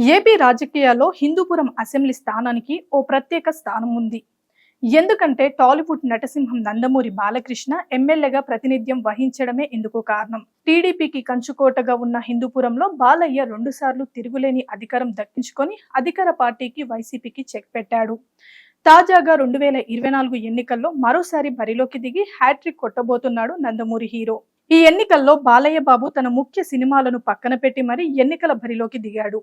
AP రాజకీయాల్లో Hindupuram assembly స్థానానికి ఓ ప్రత్యేక స్థానం ఉంది. ఎందుకంటే టాలీవుడ్ నటసింహం నందమూరి బాలకృష్ణ ఎమ్మెల్యేగా ప్రాతినిధ్యం వహించడమే ఇందుకు కారణం. టీడీపీకి కంచుకోటగా ఉన్న హిందూపురంలో బాలయ్య 2 సార్లు తిరుగులేని అధికారం దక్కించుకొని అధికార పార్టీకి వైసీపీకి చెక్ పెట్టాడు. తాజాగా 2024 ఎన్నికల్లో మరోసారి బరిలోకి దిగి హ్యాట్రిక్ కొట్టబోతున్నాడు నందమూరి హీరో. ఈ ఎన్నికల్లో బాలయ్య బాబు తన ముఖ్య సినిమాలను పక్కన పెట్టి మరీ ఎన్నికల బరిలోకి దిగాడు.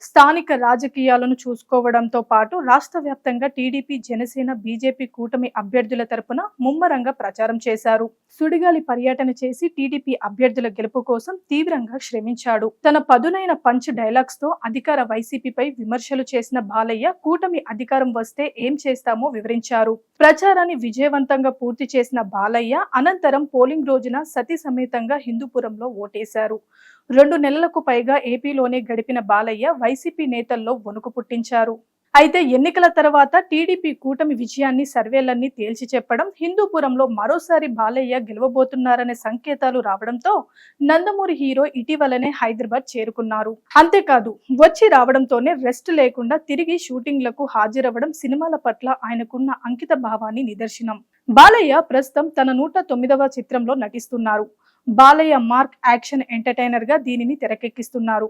స్థానిక రాజకీయాలను చూసుకోవడంతో పాటు రాష్ట్ర వ్యాప్తంగా టీడీపీ, జనసేన, బీజేపీ కూటమి అభ్యర్థుల తరపున ముమ్మరంగా ప్రచారం చేశారు. సుడిగాలి పర్యటన చేసి టీడీపీ అభ్యర్థుల గెలుపు కోసం తీవ్రంగా శ్రమించాడు. తన పదునైన పంచ్ డైలాగ్స్ తో అధికార వైసీపీపై విమర్శలు చేసిన బాలయ్య కూటమి అధికారం వస్తే ఏం చేస్తామో వివరించారు. ప్రచారాన్ని విజయవంతంగా పూర్తి చేసిన బాలయ్య అనంతరం పోలింగ్ రోజున సతీ సమేతంగా హిందూపురంలో ఓటేశారు. 2 నెలలకు పైగా ఏపీలోనే గడిపిన బాలయ్య వైసీపీ నేతల్లో వణుకు పుట్టించారు. అయితే ఎన్నికల తర్వాత టీడీపీ కూటమి విజయాన్ని సర్వేలన్నీ తేల్చి చెప్పడం, హిందూపురంలో మరోసారి బాలయ్య గెలవబోతున్నారనే సంకేతాలు రావడంతో నందమూరి హీరో ఇటీవలనే హైదరాబాద్ చేరుకున్నారు. అంతేకాదు వచ్చి రావడంతోనే రెస్ట్ లేకుండా తిరిగి షూటింగ్లకు హాజరవ్వడం సినిమాల పట్ల ఆయనకున్న అంకిత భావాన్ని నిదర్శనం. బాలయ్య ప్రస్తుతం తన 109వ చిత్రంలో నటిస్తున్నారు. బాలయ్య మార్క్ యాక్షన్ ఎంటర్టైనర్ గా దీనిని తెరకెక్కిస్తున్నారు.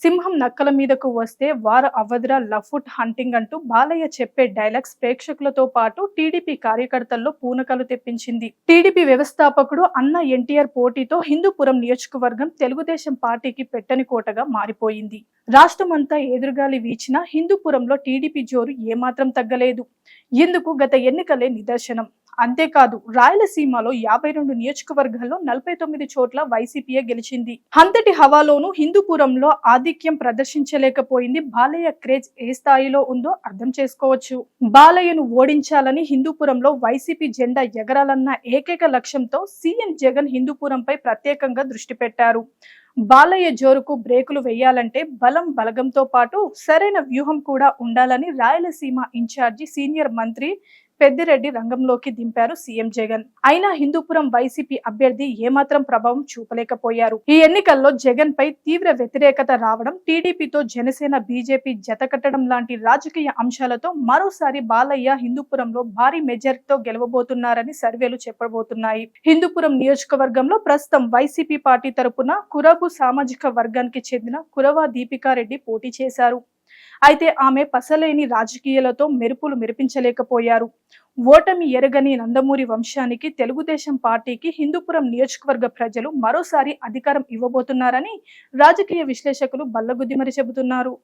సింహం నక్కల మీదకు వస్తే వార అవధురా లఫుట్ హంటింగ్ అంటూ బాలయ్య చెప్పే డైలాగ్స్ ప్రేక్షకులతో పాటు టీడీపీ కార్యకర్తల్లో పూనకలు తెప్పించింది. టీడీపీ వ్యవస్థాపకుడు అన్న ఎన్టీఆర్ పోటీతో హిందూపురం నియోజకవర్గం తెలుగుదేశం పార్టీకి పెట్టని కోటగా మారిపోయింది. రాష్ట్రమంతా ఎదురుగాలి వీచినా హిందూపురంలో టీడీపీ జోరు ఏమాత్రం తగ్గలేదు. ఇందుకు గత ఎన్నికలే నిదర్శనం. అంతేకాదు రాయలసీమలో 52 నియోజకవర్గాల్లో 49 చోట్ల వైసీపీయే గెలిచింది. అంతటి హవాలోనూ హిందూపురంలో ఆధిక్యం ప్రదర్శించలేకపోయింది. బాలయ్య క్రేజ్ ఏ స్థాయిలో ఉందో అర్థం చేసుకోవచ్చు. బాలయ్యను ఓడించాలని హిందూపురంలో వైసీపీ జెండా ఎగరాలన్న ఏకైక లక్ష్యంతో సీఎం జగన్ హిందూపురంపై ప్రత్యేకంగా దృష్టి పెట్టారు. బాలయ్య జోరుకు బ్రేకులు వేయాలంటే బలం బలగంతో పాటు సరైన వ్యూహం కూడా ఉండాలని రాయలసీమ ఇన్ఛార్జి సీనియర్ మంత్రి పెద్దిరెడ్డి రంగంలోకి దింపారు సీఎం జగన్. అయినా హిందూపురం వైసీపీ అభ్యర్థి ఏమాత్రం ప్రభావం చూపలేకపోయారు. ఈ ఎన్నికల్లో జగన్ పై తీవ్ర వ్యతిరేకత రావడం, టీడీపీతో జనసేన, బీజేపీ జతకట్టడం లాంటి రాజకీయ అంశాలతో మరోసారి బాలయ్య హిందూపురంలో భారీ మెజారిటీతో గెలవబోతున్నారని సర్వేలు చెప్పబోతున్నాయి. హిందూపురం నియోజకవర్గంలో ప్రస్తుతం వైసీపీ పార్టీ తరపున కురబు సామాజిక వర్గానికి చెందిన కురవ దీపికారెడ్డి పోటీ చేశారు. అయితే ఆమె పసలేని రాజకీయాలతో మెరుపులు మెరిపించలేకపోయారు. ఓటమి ఎరగని నందమూరి వంశానికి, తెలుగుదేశం పార్టీకి హిందూపురం నియోజకవర్గ ప్రజలు మరోసారి అధికారం ఇవ్వబోతున్నారని రాజకీయ విశ్లేషకులు బల్లగుద్ది మరి చెబుతున్నారు.